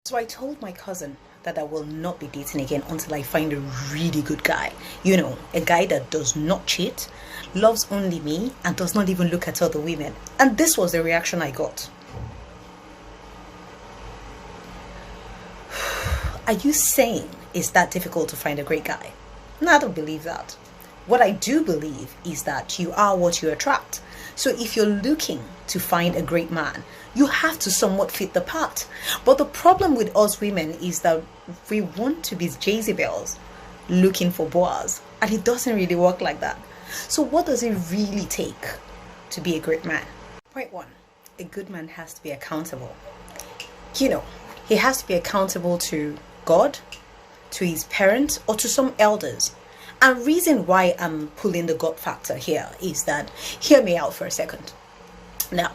So I told my cousin that I will not be dating again until I find a really good guy. You know, a guy that does not cheat, loves only me, and does not even look at other women. And this was the reaction I got. Are you saying it's that difficult to find a great guy? No, I don't believe that. What I do believe is that you are what you attract. So if you're looking to find a great man, you have to somewhat fit the part. But the problem with us women is that we want to be Jezebels looking for Boaz, and it doesn't really work like that. So what does it really take to be a great man? Point one, a good man has to be accountable. You know, he has to be accountable to God, to his parents, or to some elders. And reason why I'm pulling the God factor here is that, hear me out for a second. Now,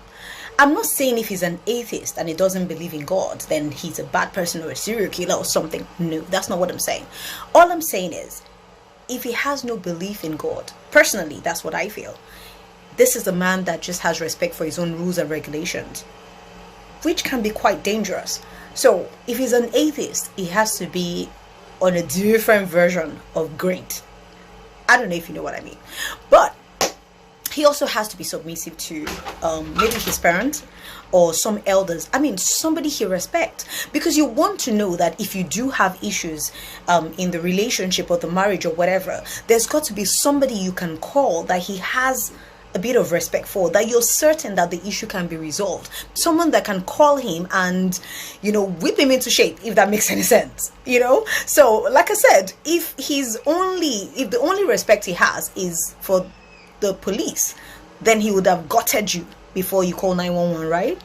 I'm not saying if he's an atheist and he doesn't believe in God, then he's a bad person or a serial killer or something. No, that's not what I'm saying. All I'm saying is, if he has no belief in God, personally, that's what I feel. This is a man that just has respect for his own rules and regulations, which can be quite dangerous. So if he's an atheist, he has to be on a different version of great. I don't know if you know what I mean. But he also has to be submissive to maybe his parents or some elders. I mean, somebody he respects. Because you want to know that if you do have issues in the relationship or the marriage or whatever, there's got to be somebody you can call that he has a bit of respect for, that you're certain that the issue can be resolved. Someone that can call him and, you know, whip him into shape, if that makes any sense, you know. So like I said, if the only respect he has is for the police, then he would have gutted you before you call 911, right?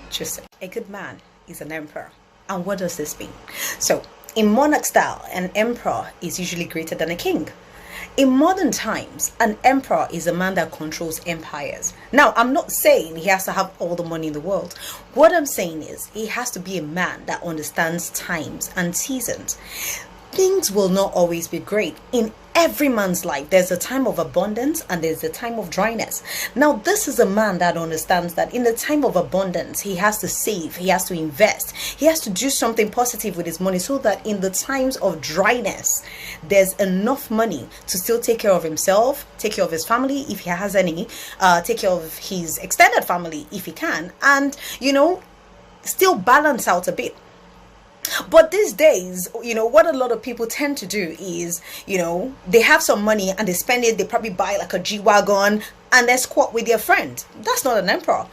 Just say, a good man is an emperor. And what does this mean? So in monarch style, an emperor is usually greater than a king. In modern times, an emperor is a man that controls empires. Now, I'm not saying he has to have all the money in the world. What I'm saying is he has to be a man that understands times and seasons. Things will not always be great. In every man's life, there's a time of abundance and there's a time of dryness. Now, this is a man that understands that in the time of abundance, he has to save, he has to invest, he has to do something positive with his money so that in the times of dryness, there's enough money to still take care of himself, take care of his family if he has any, take care of his extended family if he can, and, you know, still balance out a bit. But these days, you know, what a lot of people tend to do is, you know, they have some money and they spend it, they probably buy like a G-Wagon and they squat with their friend. That's not an emperor.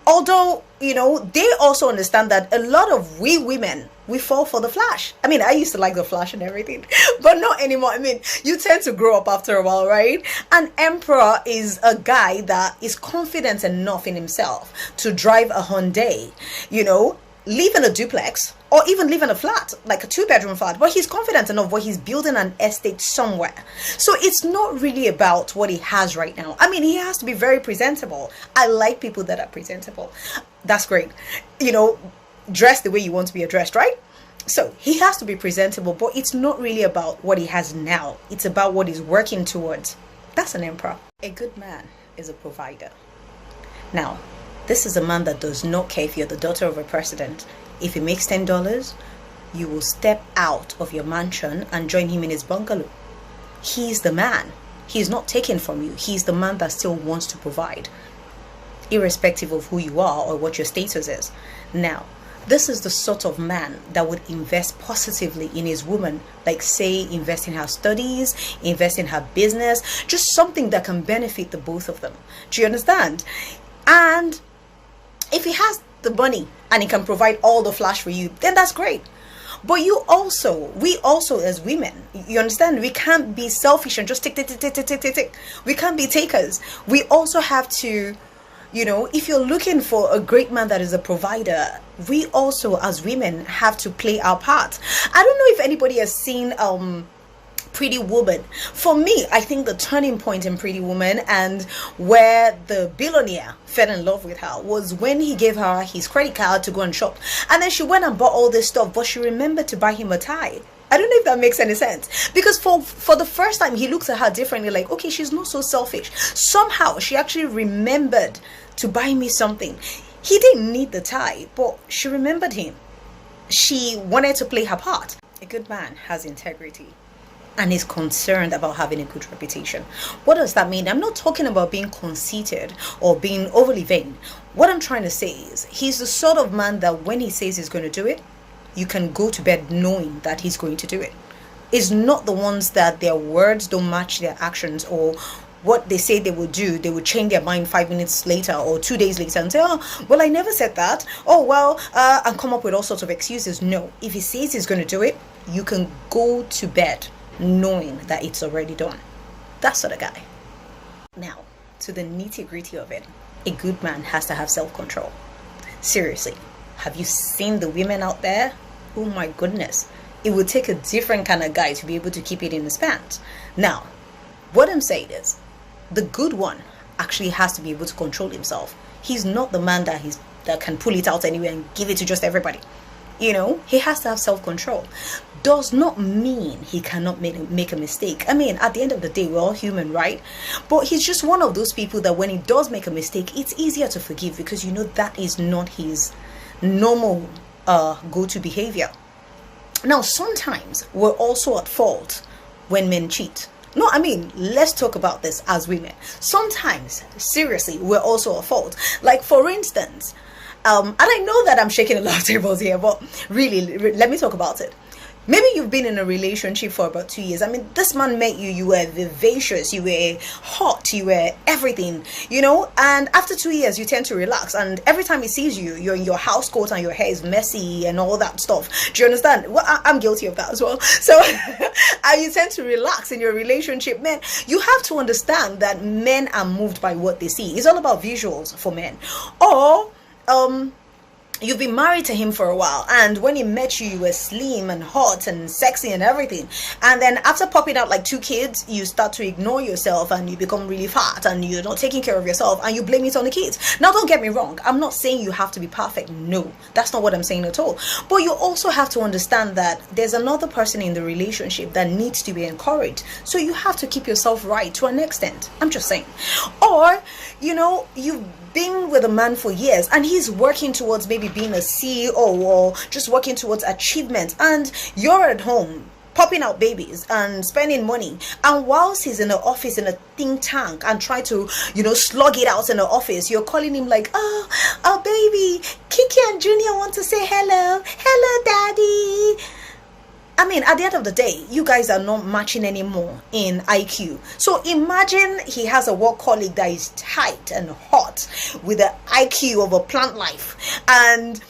Although, you know, they also understand that a lot of we women, we fall for the flash. I mean, I used to like the flash and everything, but not anymore. I mean, you tend to grow up after a while, right? An emperor is a guy that is confident enough in himself to drive a Hyundai, you know, live in a duplex, or even live in a flat, like a 2-bedroom flat, but he's confident enough where he's building an estate somewhere. So it's not really about what he has right now. I mean, he has to be very presentable. I like people that are presentable. That's great. You know, dress the way you want to be addressed, right? So he has to be presentable, but it's not really about what he has now. It's about what he's working towards. That's an emperor. A good man is a provider. Now, this is a man that does not care if you're the daughter of a president. If he makes $10, you will step out of your mansion and join him in his bungalow. He's the man. He's not taken from you. He's the man that still wants to provide, irrespective of who you are or what your status is. Now, this is the sort of man that would invest positively in his woman, like say invest in her studies, invest in her business, just something that can benefit the both of them. Do you understand? And if he has the money and he can provide all the flash for you, then that's great. But we also as women, you understand, we can't be selfish and just take. We can't be takers. We also have to, you know, if you're looking for a great man that is a provider, we also as women have to play our part. I don't know if anybody has seen Pretty Woman. For me, I think the turning point in Pretty Woman and where the billionaire fell in love with her was when he gave her his credit card to go and shop, and then she went and bought all this stuff, but she remembered to buy him a tie. I don't know if that makes any sense, because for the first time he looks at her differently, like, okay, she's not so selfish. Somehow she actually remembered to buy me something. He didn't need the tie, but she remembered him. she wanted to play her part. A good man has integrity and is concerned about having a good reputation. What does that mean? I'm not talking about being conceited or being overly vain. What I'm trying to say is he's the sort of man that when he says he's going to do it, you can go to bed knowing that he's going to do it. It's not the ones that their words don't match their actions, or what they say they will do, they will change their mind 5 minutes later or 2 days later and say, oh, well, I never said that. Oh, well, and come up with all sorts of excuses. No, if he says he's going to do it, you can go to bed knowing that it's already done. That sort of guy. Now, to the nitty-gritty of it, a good man has to have self-control. Seriously, have you seen the women out there? Oh my goodness. It would take a different kind of guy to be able to keep it in his pants. Now, what I'm saying is, the good one actually has to be able to control himself. He's not the man that can pull it out anywhere and give it to just everybody. You know, he has to have self-control. Does not mean he cannot make a mistake. I mean, at the end of the day, we're all human, right? But he's just one of those people that when he does make a mistake, it's easier to forgive because you know that is not his normal go-to behavior. Now, sometimes we're also at fault when men cheat. No, I mean, let's talk about this as women. Sometimes, seriously, we're also at fault. Like, for instance, and I know that I'm shaking a lot of tables here, but really, let me talk about it. Maybe you've been in a relationship for about 2 years. I mean, this man met you, you were vivacious, you were hot, you were everything, you know, and after 2 years, you tend to relax. And every time he sees you, you're in your house coat and your hair is messy and all that stuff. Do you understand? Well, I'm guilty of that as well. So you tend to relax in your relationship. Men, you have to understand that men are moved by what they see. It's all about visuals for men. Or, you've been married to him for a while, and when he met you, you were slim and hot and sexy and everything. And then after popping out like 2 kids, you start to ignore yourself and you become really fat and you're not taking care of yourself and you blame it on the kids. Now, don't get me wrong. I'm not saying you have to be perfect. No, that's not what I'm saying at all. But you also have to understand that there's another person in the relationship that needs to be encouraged. So you have to keep yourself right to an extent. I'm just saying. Or, you know, you've been with a man for years and he's working towards maybe being a CEO or just working towards achievement, and you're at home popping out babies and spending money, and whilst he's in the office in a think tank and try to, you know, slug it out in the office, you're calling him like, oh baby, Kiki and Junior want to say hello daddy. I mean, at the end of the day, you guys are not matching anymore in IQ. So imagine he has a work colleague that is tight and hot with the IQ of a plant life, and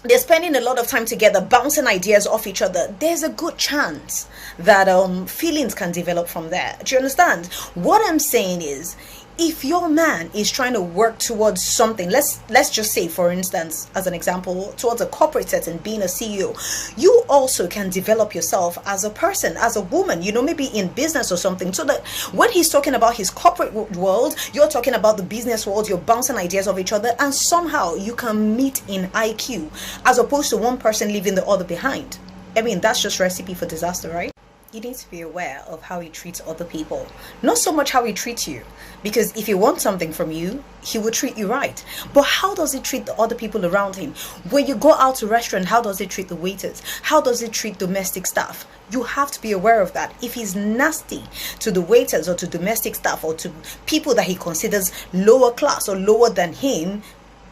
they're spending a lot of time together, bouncing ideas off each other. There's a good chance that feelings can develop from there. Do you understand? What I'm saying is, if your man is trying to work towards something, let's just say, for instance, as an example, towards a corporate setting, being a CEO, you also can develop yourself as a person, as a woman, you know, maybe in business or something, so that when he's talking about his corporate world, you're talking about the business world, you're bouncing ideas off each other, and somehow you can meet in IQ, as opposed to one person leaving the other behind. I mean, that's just recipe for disaster, right? You need to be aware of how he treats other people, not so much how he treats you, because if he wants something from you, he will treat you right. But how does he treat the other people around him? When you go out to a restaurant, how does he treat the waiters? How does he treat domestic staff? You have to be aware of that. If he's nasty to the waiters or to domestic staff or to people that he considers lower class or lower than him,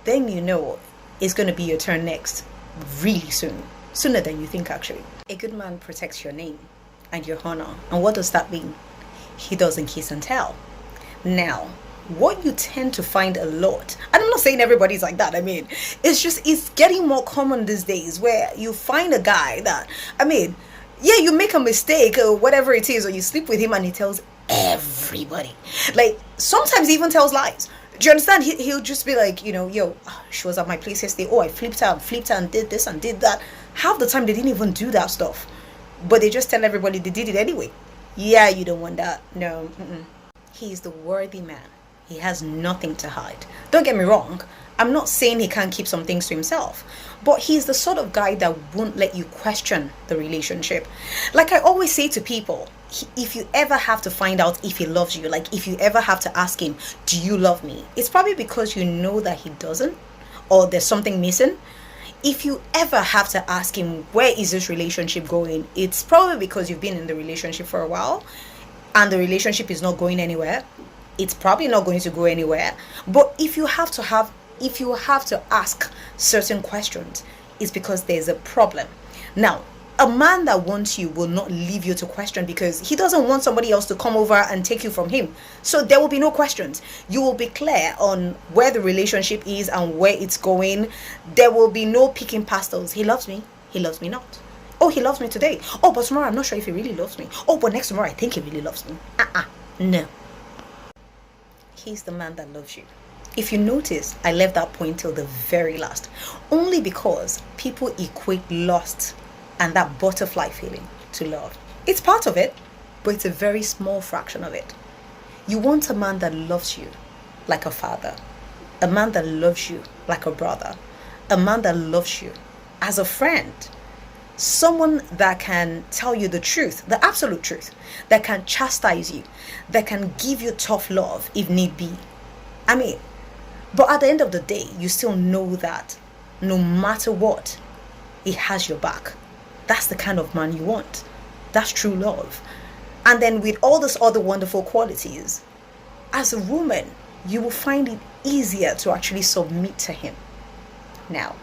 then you know it's going to be your turn next really soon, sooner than you think actually. A good man protects your name and your honor. And what does that mean? He doesn't kiss and tell. Now, what you tend to find a lot, and I'm not saying everybody's like that, I mean, it's getting more common these days where you find a guy that, I mean, yeah, you make a mistake or whatever it is, or you sleep with him and he tells everybody. Like, sometimes he even tells lies. Do you understand? He'll just be like, you know, yo, she was at my place yesterday. Oh, I flipped her and did this and did that. Half the time they didn't even do that stuff, but they just tell everybody they did it anyway. Yeah, you don't want that. No. He's the worthy man. He has nothing to hide. Don't get me wrong. I'm not saying he can't keep some things to himself, but he's the sort of guy that won't let you question the relationship. Like I always say to people, if you ever have to find out if he loves you, like if you ever have to ask him, do you love me? It's probably because you know that he doesn't, or there's something missing. if you ever have to ask him, where is this relationship going? It's probably because you've been in the relationship for a while and the relationship is not going anywhere. It's probably not going to go anywhere. But if you have to ask certain questions, it's because there's a problem. Now, a man that wants you will not leave you to question, because he doesn't want somebody else to come over and take you from him. So there will be no questions. You will be clear on where the relationship is and where it's going. There will be no picking pastels. He loves me. He loves me not. Oh, he loves me today. Oh, but tomorrow I'm not sure if he really loves me. Oh, but next tomorrow I think he really loves me. No. He's the man that loves you. If you notice, I left that point till the very last. Only because people equate lust and that butterfly feeling to love. It's part of it, but it's a very small fraction of it. You want a man that loves you like a father, a man that loves you like a brother, a man that loves you as a friend, someone that can tell you the truth, the absolute truth, that can chastise you, that can give you tough love if need be. But at the end of the day, you still know that no matter what, he has your back. That's the kind of man you want. That's true love. And then with all these other wonderful qualities, as a woman, you will find it easier to actually submit to him. Now,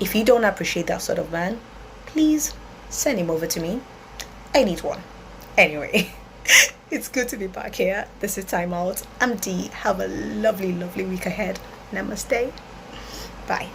if you don't appreciate that sort of man, please send him over to me. I need one. Anyway, it's good to be back here. This is Time Out. I'm Dee. Have a lovely, lovely week ahead. Namaste. Bye.